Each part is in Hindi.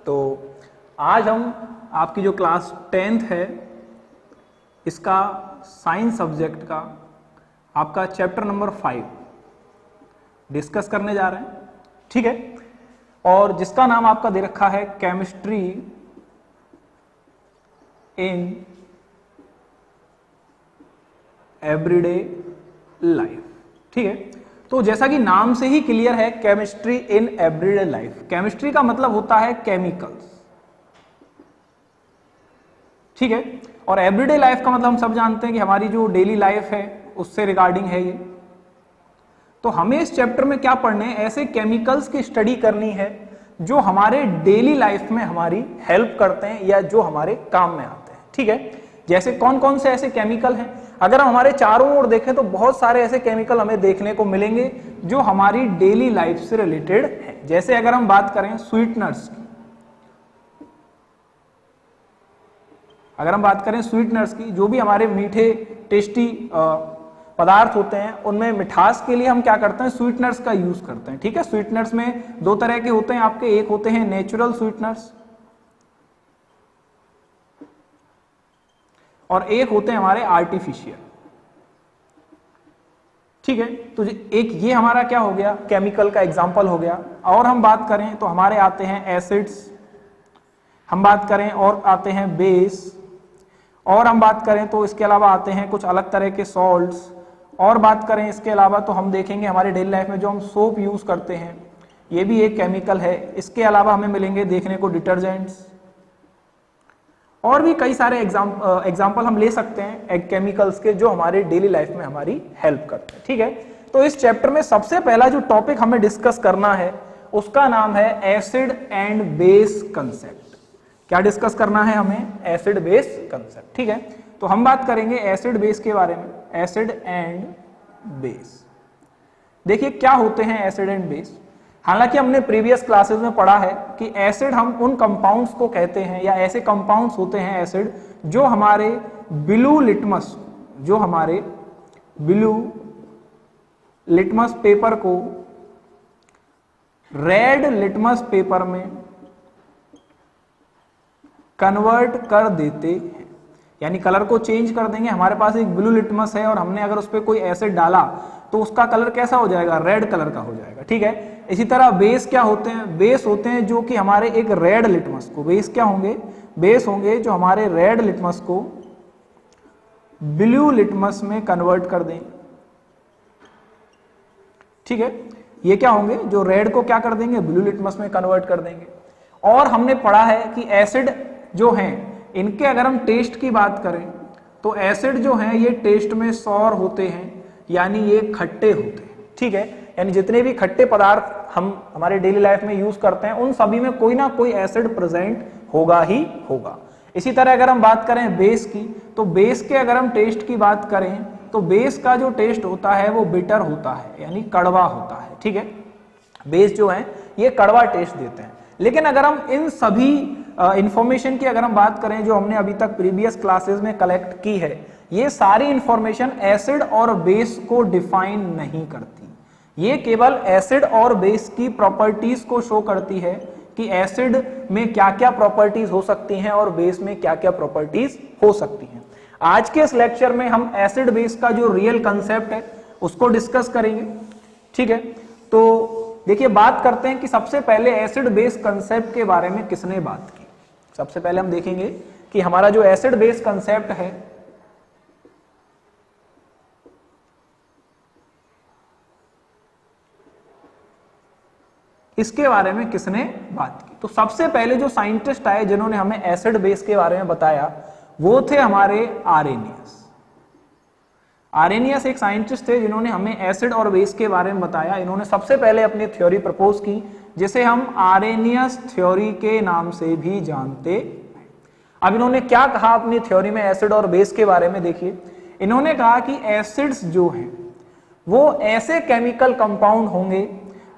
तो आज हम आपकी जो क्लास 10th है इसका साइंस सब्जेक्ट का आपका चैप्टर नंबर 5 डिस्कस करने जा रहे हैं, ठीक है। और जिसका नाम आपका दे रखा है केमिस्ट्री इन एवरीडे लाइफ, ठीक है। तो जैसा कि नाम से ही क्लियर है, chemistry in everyday life. Chemistry का मतलब होता है केमिकल्स, ठीक है। और एवरीडे लाइफ का मतलब हम सब जानते हैं कि हमारी जो डेली लाइफ है उससे रिगार्डिंग है ये। तो हमें इस चैप्टर में क्या पढ़ने हैं, ऐसे केमिकल्स की स्टडी करनी है जो हमारे डेली लाइफ में हमारी हेल्प करते हैं या जो हमारे काम में आते हैं, ठीक है। जैसे कौन कौन से ऐसे केमिकल हैं, अगर हम हमारे चारों ओर देखें तो बहुत सारे ऐसे केमिकल हमें देखने को मिलेंगे जो हमारी डेली लाइफ से रिलेटेड है। जैसे अगर हम बात करें स्वीटनर्स की, अगर हम बात करें स्वीटनर्स की, जो भी हमारे मीठे टेस्टी पदार्थ होते हैं उनमें मिठास के लिए हम क्या करते हैं, स्वीटनर्स का यूज करते हैं, ठीक है। स्वीटनर्स में दो तरह के होते हैं आपके, एक होते हैं नेचुरल स्वीटनर्स और एक होते हैं हमारे आर्टिफिशियल, ठीक है। तो एक ये हमारा क्या हो गया, केमिकल का एग्जांपल हो गया। और हम बात करें तो हमारे आते हैं एसिड्स, हम बात करें और आते हैं बेस, और हम बात करें तो इसके अलावा आते हैं कुछ अलग तरह के सॉल्ट्स, और बात करें इसके अलावा तो हम देखेंगे हमारे डेली लाइफ में जो हम सोप यूज करते हैं ये भी एक केमिकल है। इसके अलावा हमें मिलेंगे देखने को डिटर्जेंट्स, और भी कई सारे एग्जाम्पल हम ले सकते हैं केमिकल्स के जो हमारे डेली लाइफ में हमारी हेल्प करते हैं, ठीक है। तो इस चैप्टर में सबसे पहला जो टॉपिक हमें डिस्कस करना है उसका नाम है एसिड एंड बेस कंसेप्ट। क्या डिस्कस करना है हमें, एसिड बेस कंसेप्ट, ठीक है। तो हम बात करेंगे एसिड बेस के बारे में, एसिड एंड बेस। देखिए क्या होते हैं एसिड एंड बेस। हालांकि हमने प्रीवियस क्लासेस में पढ़ा है कि एसिड हम उन कंपाउंड्स को कहते हैं या ऐसे कंपाउंड्स होते हैं एसिड जो हमारे ब्लू लिटमस पेपर को रेड लिटमस पेपर में कन्वर्ट कर देते हैं, यानी कलर को चेंज कर देंगे। हमारे पास एक ब्लू लिटमस है और हमने अगर उस पर कोई एसिड डाला तो उसका कलर कैसा हो जाएगा, रेड कलर का हो जाएगा, ठीक है। इसी तरह बेस क्या होते हैं, बेस होते हैं जो कि हमारे एक रेड लिटमस को, बेस क्या होंगे, बेस होंगे जो हमारे रेड लिटमस को ब्लू लिटमस में कन्वर्ट कर देंगे, ठीक है। ये क्या होंगे, जो रेड को क्या कर देंगे, ब्लू लिटमस में कन्वर्ट कर देंगे। और हमने पढ़ा है कि एसिड जो हैं इनके अगर हम टेस्ट की बात करें तो एसिड जो हैं ये टेस्ट में सॉर होते हैं, यानी ये खट्टे होते हैं, ठीक है। यानी जितने भी खट्टे पदार्थ हम हमारे डेली लाइफ में यूज करते हैं उन सभी में कोई ना कोई एसिड प्रेजेंट होगा ही होगा। इसी तरह अगर हम बात करें बेस की, तो बेस के अगर हम टेस्ट की बात करें तो बेस का जो टेस्ट होता है वो बिटर होता है, यानी कड़वा होता है, ठीक है। बेस जो है ये कड़वा टेस्ट देते हैं। लेकिन अगर हम इन सभी इंफॉर्मेशन की अगर हम बात करें जो हमने अभी तक प्रीवियस क्लासेस में कलेक्ट की है, ये सारी इंफॉर्मेशन एसिड और बेस को डिफाइन नहीं करती। ये केवल एसिड और बेस की प्रॉपर्टीज को शो करती है कि एसिड में क्या क्या प्रॉपर्टीज हो सकती हैं और बेस में क्या क्या प्रॉपर्टीज हो सकती हैं। आज के इस लेक्चर में हम एसिड बेस का जो रियल कंसेप्ट है उसको डिस्कस करेंगे, ठीक है। तो देखिए बात करते हैं कि सबसे पहले एसिड बेस कंसेप्ट के बारे में किसने बात की। सबसे पहले हम देखेंगे कि हमारा जो एसिड बेस कंसेप्ट है इसके बारे में किसने बात की। तो सबसे पहले जो साइंटिस्ट आए जिन्होंने हमें एसिड बेस के बारे में बताया वो थे हमारे आरेनियस। आरेनियस एक साइंटिस्ट थे जिन्होंने हमें एसिड और बेस के बारे में बताया। इन्होंने सबसे पहले अपनी थ्योरी प्रपोज की जिसे हम आरेनियस थ्योरी के नाम से भी जानते हैं। अब इन्होंने क्या कहा अपनी थ्योरी में एसिड और बेस के बारे में, देखिए इन्होंने कहा कि एसिड्स जो हैं वो ऐसे केमिकल कंपाउंड होंगे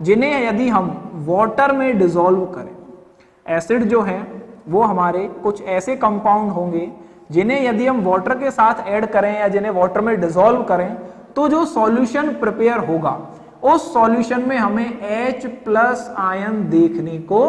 जिन्हें यदि हम वाटर में डिसॉल्व करें, एसिड जो है वो हमारे कुछ ऐसे कंपाउंड होंगे जिन्हें यदि हम वाटर के साथ ऐड करें या जिन्हें वाटर में डिसॉल्व करें तो जो सॉल्यूशन प्रिपेयर होगा उस सॉल्यूशन में हमें H+ आयन देखने को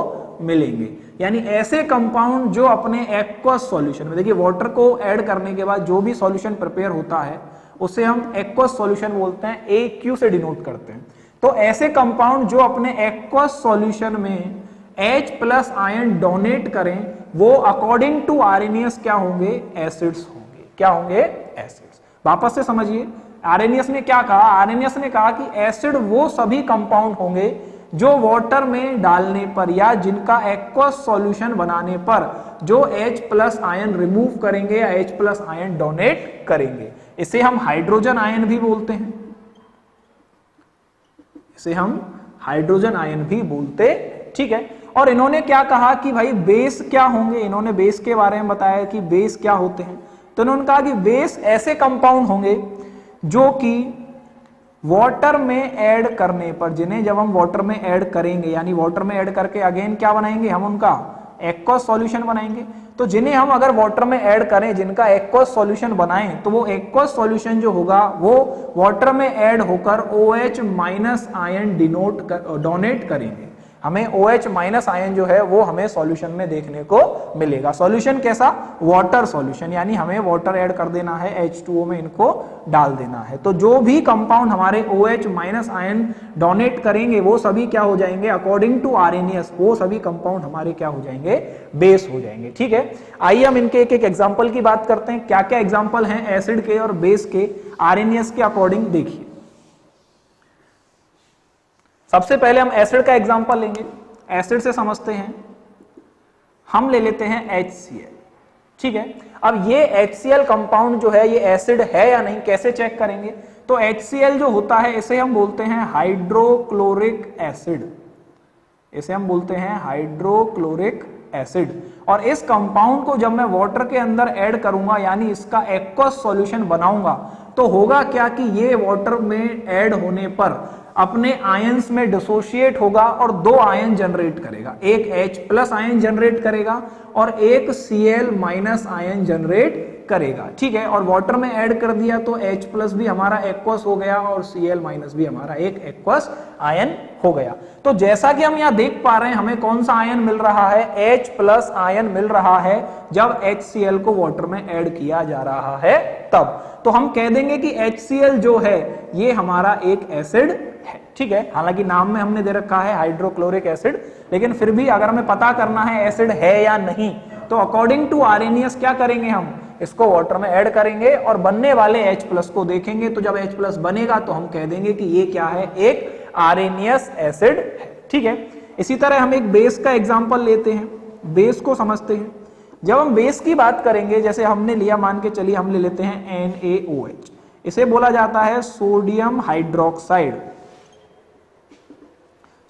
मिलेंगे। यानी ऐसे कंपाउंड जो अपने एक्वस सॉल्यूशन में, देखिए वाटर को ऐड करने के बाद जो भी सॉल्यूशन प्रिपेयर होता है उसे हम एक्वस सॉल्यूशन बोलते हैं, AQ से डिनोट करते हैं। तो ऐसे कंपाउंड जो अपने एक्वस सॉल्यूशन में H प्लस आयन डोनेट करें वो अकॉर्डिंग टू आरएनएस क्या होंगे, एसिड्स होंगे। क्या होंगे, एसिड्स। वापस से समझिए, आरएनएस ने क्या कहा, आरएनएस ने कहा कि एसिड वो सभी कंपाउंड होंगे जो वाटर में डालने पर या जिनका एक्वस सॉल्यूशन बनाने पर जो H प्लस आयन रिमूव करेंगे या H प्लस आयन डोनेट करेंगे। इसे हम हाइड्रोजन आयन भी बोलते हैं, इसे हम हाइड्रोजन आयन भी बोलते, ठीक है। और इन्होंने क्या कहा कि भाई बेस क्या होंगे, इन्होंने बेस के बारे में बताया कि बेस क्या होते हैं। तो इन्होंने कहा कि बेस ऐसे कंपाउंड होंगे जो कि वाटर में ऐड करने पर, जिन्हें जब हम वाटर में ऐड करेंगे यानी वाटर में ऐड करके अगेन क्या बनाएंगे, हम उनका एक्वस सॉल्यूशन बनाएंगे। तो जिन्हें हम अगर वाटर में ऐड करें, जिनका एक्वस सॉल्यूशन बनाएं, तो वो एक्वस सॉल्यूशन जो होगा वो वाटर में ऐड होकर OH माइनस आयन डोनेट करेंगे। हमें OH माइनस आयन जो है वो हमें सॉल्यूशन में देखने को मिलेगा। सॉल्यूशन कैसा, वाटर सॉल्यूशन, यानी हमें वाटर ऐड कर देना है, H2O में इनको डाल देना है। तो जो भी कंपाउंड हमारे OH माइनस आयन डोनेट करेंगे वो सभी क्या हो जाएंगे, अकॉर्डिंग टू आरएनएस वो सभी कंपाउंड हमारे क्या हो जाएंगे, बेस हो जाएंगे, ठीक है। आइए हम इनके एक एक एग्जाम्पल की बात करते हैं। क्या क्या एग्जाम्पल हैं एसिड के और बेस के आरएनएस के अकॉर्डिंग, देखिए। सबसे पहले हम एसिड का एग्जांपल लेंगे, एसिड से समझते हैं। हम ले लेते हैं HCl, ठीक है। अब ये HCl कंपाउंड जो है ये एसिड है या नहीं, कैसे चेक करेंगे, तो HCl जो होता है इसे हम बोलते हैं हाइड्रोक्लोरिक एसिड, इसे हम बोलते हैं हाइड्रोक्लोरिक एसिड। और इस कंपाउंड को जब मैं वाटर के अंदर ऐड करूंगा यानी इसका एक्वस सॉल्यूशन बनाऊंगा तो होगा क्या कि ये वाटर में ऐड होने पर अपने आयंस में डिसोशिएट होगा और दो आयन जनरेट करेगा, एक H प्लस आयन जनरेट करेगा और एक Cl माइनस आयन जनरेट करेगा, ठीक है। और वाटर में ऐड कर दिया तो H प्लस भी हमारा एक्वस हो गया और Cl माइनस भी हमारा एक एक्वस आयन हो गया। तो जैसा कि हम यहाँ देख पा रहे हैं हमें कौन सा आयन मिल रहा है, H प्लस आयन मिल रहा है जब HCl को वाटर में ऐड किया जा रहा है तब। तो हम कह देंगे कि HCl जो है ये हमारा एक एसिड है, ठीक है। हालांकि नाम में हमने दे रखा है हाइड्रोक्लोरिक एसिड, लेकिन फिर भी अगर हमें पता करना है एसिड है या नहीं तो अकॉर्डिंग टू आरएनएस क्या करेंगे, हम इसको वाटर में ऐड करेंगे और बनने वाले H प्लस को देखेंगे। तो जब H प्लस बनेगा तो हम कह देंगे कि ये क्या है, एक आरएनएस एसिड है, ठीक है। इसी तरह हम एक बेस का एग्जांपल लेते हैं, बेस को समझते हैं। जब हम बेस की बात करेंगे, जैसे हमने लिया, मान के चलिए हम ले लेते हैं NaOH, इसे बोला जाता है सोडियम हाइड्रोक्साइड,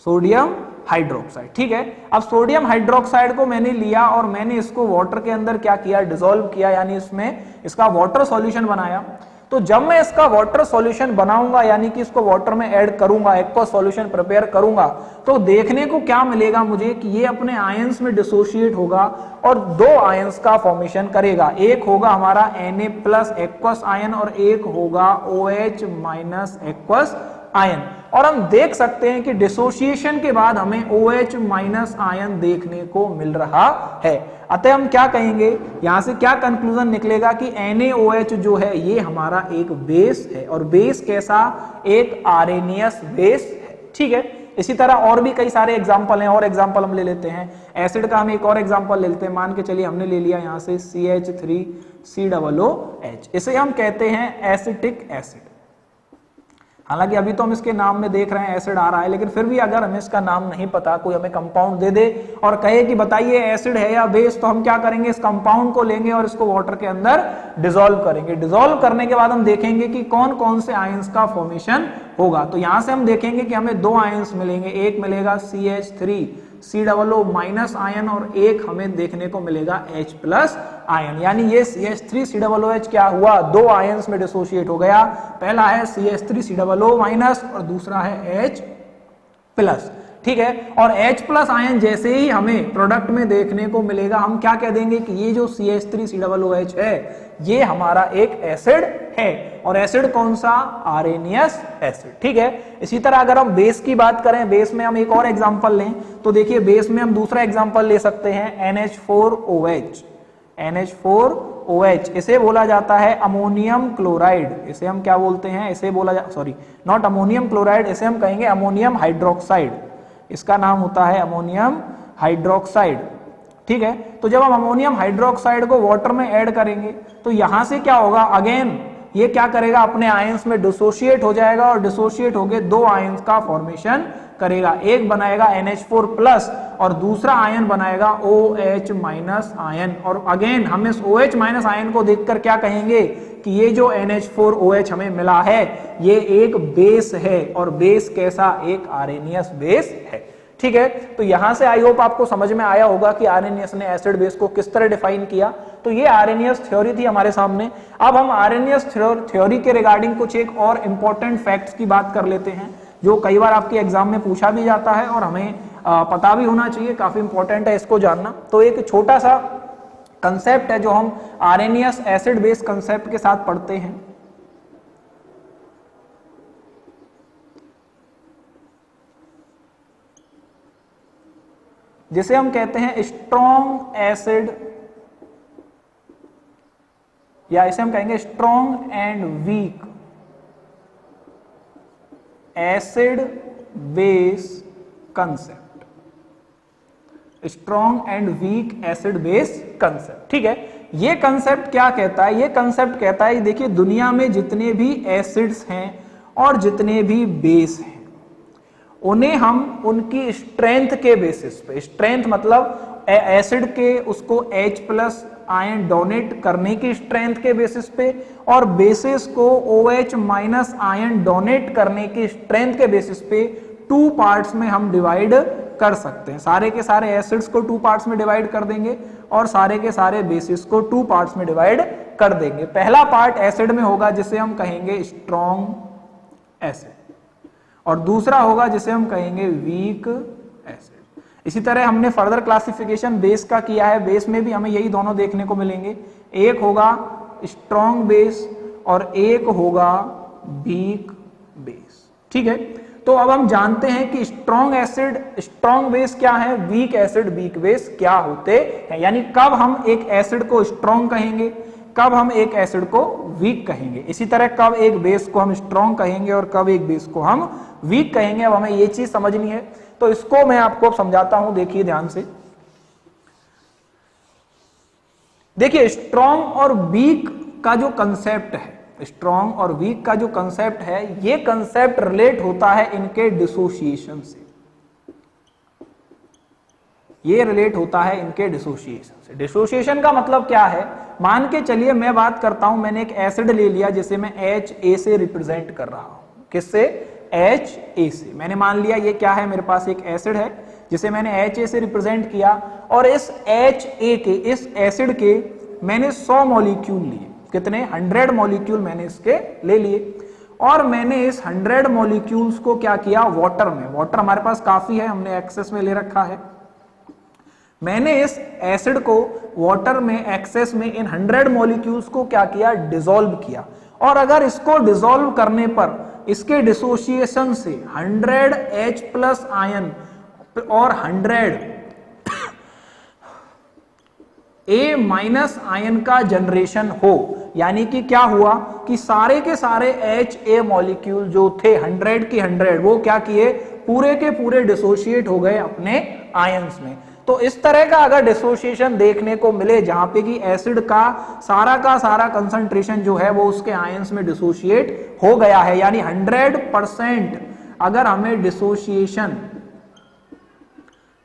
सोडियम हाइड्रोक्साइड, ठीक है। अब सोडियम हाइड्रोक्साइड को मैंने लिया और मैंने इसको वाटर के अंदर क्या किया, डिसॉल्व किया, यानी इसमें इसका वाटर सॉल्यूशन बनाया। तो जब मैं इसका वाटर सॉल्यूशन बनाऊंगा यानी कि इसको वाटर में ऐड करूंगा, एक्वा सॉल्यूशन प्रिपेयर करूंगा, तो देखने को क्या मिलेगा मुझे कि ये अपने आयंस में डिसोशिएट होगा और दो आयंस का फॉर्मेशन करेगा। एक होगा हमारा Na प्लस एक्वस आयन और एक होगा OH माइनस एक्वस आयन। और हम देख सकते हैं कि डिसोसिएशन के बाद हमें OH माइनस आयन देखने को मिल रहा है। अतः हम क्या कहेंगे, यहां से क्या कंक्लूजन निकलेगा कि NaOH जो है ये हमारा एक बेस है, और बेस कैसा, एक आरएनएस बेस है, ठीक है। इसी तरह और भी कई सारे एग्जाम्पल हैं, और एग्जाम्पल हम ले लेते हैं। एसिड का हम एक और एग्जाम्पल ले लेते हैं, मान के चलिए हमने ले लिया यहां से CH3COOH, इसे हम कहते हैं एसिटिक एसिड। हालांकि अभी तो हम इसके नाम में देख रहे हैं एसिड आ रहा है, लेकिन फिर भी अगर हमें इसका नाम नहीं पता, कोई हमें कंपाउंड दे दे और कहे कि बताइए एसिड है या बेस, तो हम क्या करेंगे, इस कंपाउंड को लेंगे और इसको वाटर के अंदर डिसॉल्व करेंगे। डिसॉल्व करने के बाद हम देखेंगे कि कौन कौन से आयंस का फॉर्मेशन होगा। तो यहां से हम देखेंगे कि हमें दो आयंस मिलेंगे, एक मिलेगा CH3COO माइनस आयन और एक हमें देखने को मिलेगा H प्लस आयन। यानी ये CH3COOH क्या हुआ, दो आयंस में डिसोशिएट हो गया। पहला है CH3COO माइनस और दूसरा है H प्लस, ठीक है। और H प्लस आयन जैसे ही हमें प्रोडक्ट में देखने को मिलेगा, हम क्या कह देंगे कि ये जो CH3COOH है ये हमारा एक एसिड है। और एसिड कौन सा? आर्सेनियस एसिड, ठीक है। इसी तरह अगर हम बेस की बात करें, बेस में हम एक और एग्जांपल लें तो देखिए बेस में हम दूसरा एग्जांपल ले सकते हैं NH4OH। NH4OH इसे बोला जाता है अमोनियम क्लोराइड। इसे हम क्या बोलते हैं? इसे बोला सॉरी नॉट अमोनियम क्लोराइड, इसे हम कहेंगे अमोनियम हाइड्रोक्साइड। इसका नाम होता है अमोनियम हाइड्रोक्साइड, ठीक है। तो जब हम अमोनियम हाइड्रोक्साइड को वाटर में ऐड करेंगे तो यहां से क्या होगा? अगेन ये क्या करेगा? अपने आयंस में डिसोशिएट हो जाएगा और डिसोशिएट होकर दो आयंस का फॉर्मेशन करेगा। एक बनाएगा NH4 प्लस और दूसरा आयन बनाएगा OH माइनस आयन। और अगेन हम इस OH माइनस आयन को देखकर क्या कहेंगे कि ये जो NH4OH हमें मिला है ये एक बेस है। और बेस कैसा? एक आर्सेनियस बेस है, ठीक है। तो यहां से आई होप आपको समझ में आया होगा कि आर्सेनियस ने एसिड बेस को किस तरह डिफाइन किया। तो ये आर्सेनियस थ्योरी थी हमारे सामने। अब हम आर्सेनियस थ्योरी के रिगार्डिंग कुछ एक और इंपॉर्टेंट फैक्ट्स की बात कर लेते हैं जो कई बार आपके एग्जाम में पूछा भी जाता है और हमें पता भी होना चाहिए, काफी इंपॉर्टेंट है इसको जानना। तो एक छोटा सा कंसेप्ट है जो हम आर्सेनियस एसिड बेस कंसेप्ट के साथ पढ़ते हैं। जिसे हम कहते हैं स्ट्रॉन्ग एसिड, या इसे हम कहेंगे strong and weak acid base concept. Strong and weak acid base concept, ठीक है। ये कंसेप्ट क्या कहता है? ये कंसेप्ट कहता है देखिए दुनिया में जितने भी एसिड्स हैं और जितने भी बेस हैं उन्हें हम उनकी स्ट्रेंथ के बेसिस पे, स्ट्रेंथ मतलब एसिड के उसको H प्लस आयन डोनेट करने की स्ट्रेंथ के बेसिस पे और बेसिस को OH माइनस आयन डोनेट करने की स्ट्रेंथ के बेसिस पे टू पार्ट्स में हम डिवाइड कर सकते हैं। सारे के सारे एसिड्स को टू पार्ट्स में डिवाइड कर देंगे और सारे के सारे बेसिस को टू पार्ट्स में डिवाइड कर देंगे। पहला पार्ट एसिड में होगा जिसे हम कहेंगे स्ट्रॉन्ग एसिड और दूसरा होगा जिसे हम कहेंगे वीक एसिड। इसी तरह हमने फर्दर क्लासिफिकेशन बेस का किया है। बेस में भी हमें यही दोनों देखने को मिलेंगे, एक होगा स्ट्रॉन्ग बेस और एक होगा वीक बेस, ठीक है। तो अब हम जानते हैं कि स्ट्रॉन्ग एसिड स्ट्रॉन्ग बेस क्या है, वीक एसिड वीक बेस क्या होते हैं, यानी कब हम एक एसिड को स्ट्रॉन्ग कहेंगे, कब हम एक एसिड को वीक कहेंगे। इसी तरह कब एक बेस को हम स्ट्रॉन्ग कहेंगे और कब एक बेस को हम वीक कहेंगे। अब हमें ये चीज समझनी है, तो इसको मैं आपको समझाता हूं, देखिए ध्यान से। देखिए स्ट्रॉन्ग और वीक का जो कंसेप्ट है, स्ट्रॉन्ग और वीक का जो कंसेप्ट है, ये कंसेप्ट रिलेट होता है इनके डिसोसिएशन से। ये रिलेट होता है इनके डिसोसिएशन से। डिसोसिएशन का मतलब क्या है? मान के चलिए मैं बात करता हूं, मैंने एक एसिड ले लिया जिसे मैं HA से रिप्रेजेंट कर रहा हूं। किससे? HA से। मैंने मान लिया ये क्या है, मेरे पास एक एसिड है जिसे मैंने HA से रिप्रेजेंट किया और इस HA के, इस एसिड के मैंने 100 मॉलिक्यूल लिए। कितने? 100 मॉलिक्यूल मैंने इसके ले लिए और मैंने इस 100 मॉलिक्यूल्स को क्या किया? वाटर में, वाटर हमारे पास काफी है, हमने एक्सेस में ले रखा है। मैंने इस एसिड को वाटर में एक्सेस में इन 100 मॉलिक्यूल्स को क्या किया? डिसॉल्व किया। और अगर इसको डिसॉल्व करने पर इसके डिसोसिएशन से 100 H प्लस आयन और 100 A माइनस आयन का जनरेशन हो, यानी कि क्या हुआ कि सारे के सारे HA मॉलिक्यूल जो थे 100 की 100 वो क्या किए? पूरे के पूरे डिसोशिएट हो गए अपने आयंस में। तो इस तरह का अगर डिसोसिएशन देखने को मिले जहां पे कि एसिड का सारा कंसंट्रेशन जो है वो उसके आयंस में डिसोशिएट हो गया है, यानी 100% अगर हमें डिसोसिएशन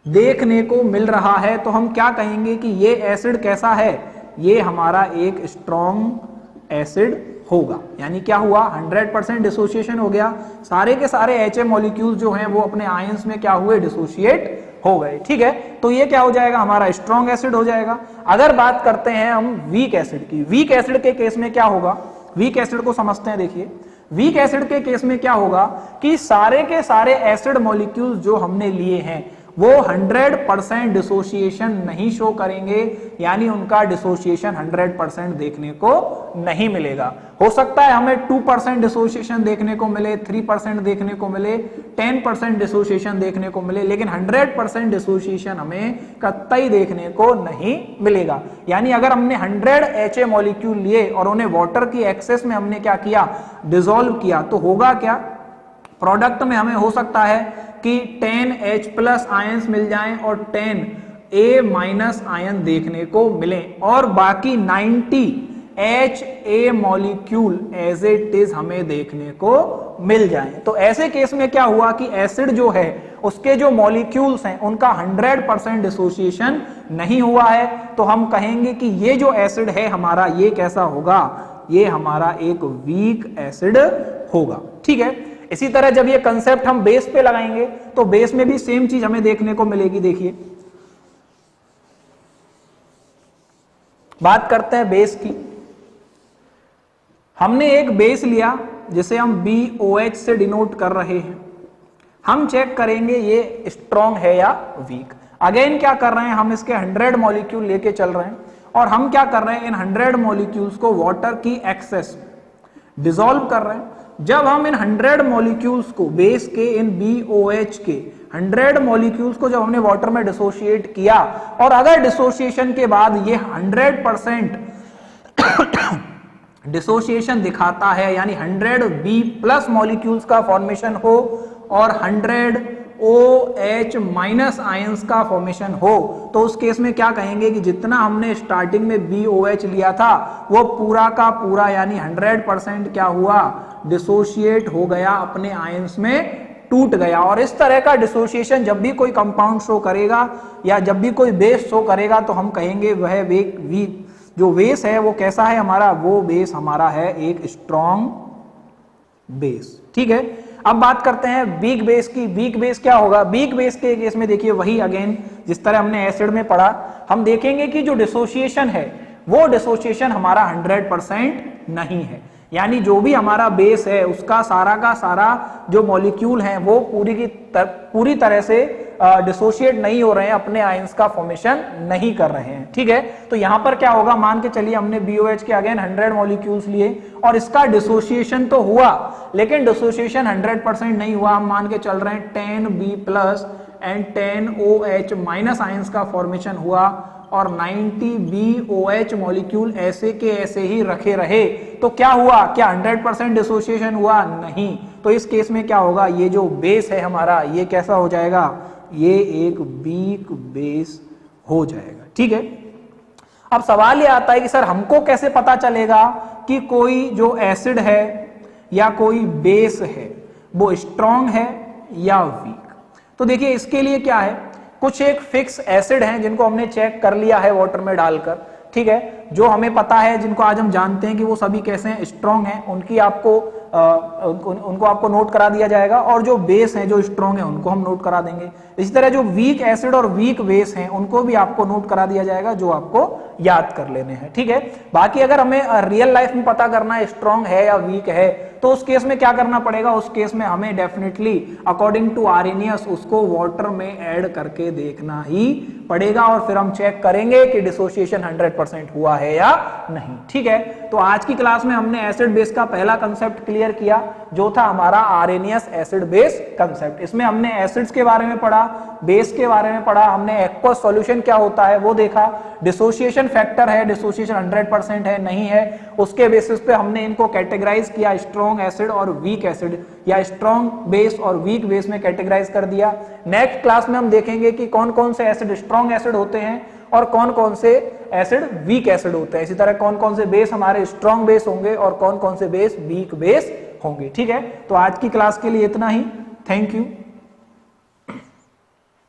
देखने को मिल रहा है तो हम क्या कहेंगे कि ये एसिड कैसा है? ये हमारा एक स्ट्रॉन्ग एसिड होगा। यानी क्या हुआ? 100% डिसोसिएशन हो गया, सारे के सारे HA मॉलिक्यूल जो हैं वो अपने आयंस में क्या हुए? डिसोशिएट हो गए, ठीक है। तो ये क्या हो जाएगा? हमारा स्ट्रॉन्ग एसिड हो जाएगा। अगर बात करते हैं हम वीक एसिड की, वीक एसिड के केस में क्या होगा? वीक एसिड को समझते हैं। देखिए वीक एसिड के केस में क्या होगा कि सारे के सारे एसिड मॉलिक्यूल्स जो हमने लिए हैं वो 100% डिसोसिएशन नहीं शो करेंगे, यानी उनका डिसोसिएशन 100% देखने को नहीं मिलेगा। हो सकता है हमें 2% डिसोसिएशन देखने को मिले, 3% देखने को मिले, 10% डिसोसिएशन देखने को मिले, लेकिन 100% डिसोसिएशन हमें कतई देखने को नहीं मिलेगा। यानी अगर हमने 100 HA मॉलिक्यूल लिए और उन्हें वाटर की एक्सेस में हमने क्या किया, डिसॉल्व किया, तो होगा क्या, प्रोडक्ट में हमें हो सकता है कि 10H+ आयंस मिल जाएं और 10A- आयन देखने को मिले और बाकी 90 HA molecule as it is हमें देखने को मिल जाएं। तो ऐसे केस में क्या हुआ कि एसिड जो है उसके जो मॉलिक्यूल्स हैं उनका 100% डिसोसिएशन नहीं हुआ है, तो हम कहेंगे कि ये जो एसिड है हमारा, ये कैसा होगा, ये हमारा एक वीक एसिड होगा। ठीक है, इसी तरह जब ये कंसेप्ट हम बेस पे लगाएंगे तो बेस में भी सेम चीज हमें देखने को मिलेगी। देखिए, बात करते हैं बेस की। हमने एक बेस लिया जिसे हम BOH से डिनोट कर रहे हैं। हम चेक करेंगे ये स्ट्रॉन्ग है या वीक। अगेन क्या कर रहे हैं, हम इसके 100 मॉलिक्यूल लेके चल रहे हैं और हम क्या कर रहे हैं, इन 100 मॉलिक्यूल्स को वाटर की एक्सेस डिसॉल्व कर रहे हैं। जब हम इन 100 मॉलिक्यूल्स को, बेस के इन BOH के 100 मॉलिक्यूल्स को जब हमने वाटर में डिसोशिएट किया और अगर डिसोशिएशन के बाद ये 100% डिसोशिएशन दिखाता है, यानी 100 B+ मॉलिक्यूल्स का फॉर्मेशन हो और 100 OH- आयंस का फॉर्मेशन हो, तो उस केस में क्या कहेंगे कि जितना हमने स्टार्टिंग में BOH लिया था वो पूरा का पूरा यानी 100% क्या हुआ, डिसोशिएट हो गया, अपने आयंस में टूट गया। और इस तरह का डिसोशिएशन जब भी कोई कंपाउंड शो करेगा या जब भी कोई बेस शो करेगा तो हम कहेंगे वह वीक जो बेस है वो कैसा है हमारा, वो बेस हमारा है एक स्ट्रॉन्ग बेस। ठीक है, अब बात करते हैं वीक बेस की। वीक बेस क्या होगा, वीक बेस के केस में देखिए वही अगेन जिस तरह हमने एसिड में पढ़ा, हम देखेंगे कि जो डिसोसिएशन है वो डिसोसिएशन हमारा 100% नहीं है, यानी जो भी हमारा बेस है उसका सारा का सारा जो मॉलिक्यूल है वो पूरी तरह से डिसोशिएट नहीं हो रहे हैं, अपने आयंस का फॉर्मेशन नहीं कर रहे हैं। ठीक है, तो यहां पर क्या होगा, मान के चलिए हमने BOH के अगेन 100 मॉलिक्यूल्स लिए और इसका डिसोशिएशन तो हुआ लेकिन डिसोशिएशन 100% नहीं हुआ। हम मान के चल रहे हैं 10B+ एंड 10OH- आयंस का फॉर्मेशन हुआ और 90 BOH मॉलिक्यूल ऐसे के ऐसे ही रखे रहे, तो क्या हुआ, क्या 100% डिसोसिएशन हुआ, नहीं। तो इस केस में क्या होगा, ये जो बेस है हमारा ये कैसा हो जाएगा, ये एक वीक बेस हो जाएगा। ठीक है, अब सवाल ये आता है कि सर हमको कैसे पता चलेगा कि कोई जो एसिड है या कोई बेस है वो स्ट्रॉन्ग है या वीक। तो देखिए इसके लिए क्या है, कुछ एक फिक्स एसिड हैं जिनको हमने चेक कर लिया है वाटर में डालकर, ठीक है, जो हमें पता है, जिनको आज हम जानते हैं कि वो सभी कैसे हैं, स्ट्रॉन्ग हैं, उनकी आपको उनको आपको नोट करा दिया जाएगा, और जो बेस हैं जो स्ट्रॉन्ग है उनको हम नोट करा देंगे। इसी तरह जो वीक एसिड और वीक बेस हैं उनको भी आपको नोट करा दिया जाएगा, जो आपको याद कर लेने हैं। ठीक है, बाकी अगर हमें रियल लाइफ में पता करना है स्ट्रॉन्ग है या वीक है तो उस केस में क्या करना पड़ेगा, उस केस में हमें डेफिनेटली अकॉर्डिंग टू आर्हेनियस उसको वाटर में ऐड करके देखना ही पड़ेगा और फिर हम चेक करेंगे कि डिसोसिएशन 100% हुआ है या नहीं। ठीक है, तो आज की क्लास में हमने एसिड बेस का पहला कंसेप्ट क्लियर किया जो था हमारा आर्हेनियस एसिड बेस कंसेप्ट। इसमें हमने एसिड्स के बारे में पढ़ा, बेस के बारे में पढ़ा, हमने एक्वस सॉल्यूशन क्या होता है वो देखा, डिसोसिएशन फैक्टर है, डिसोसिएशन 100% है नहीं है, उसके बेसिस पे हमने इनको कैटेगराइज किया, स्ट्रॉन्ग एसिड और वीक एसिड, या स्ट्रॉन्ग बेस और वीक बेस में कैटेगराइज कर दिया। नेक्स्ट क्लास में हम देखेंगे कि कौन कौन से एसिड स्ट्रॉन्ग एसिड होते हैं और कौन कौन से एसिड वीक एसिड होते हैं, इसी तरह कौन कौन से बेस हमारे स्ट्रॉन्ग बेस होंगे और कौन कौन से बेस वीक बेस होंगे। ठीक है, तो आज की क्लास के लिए इतना ही, थैंक यू।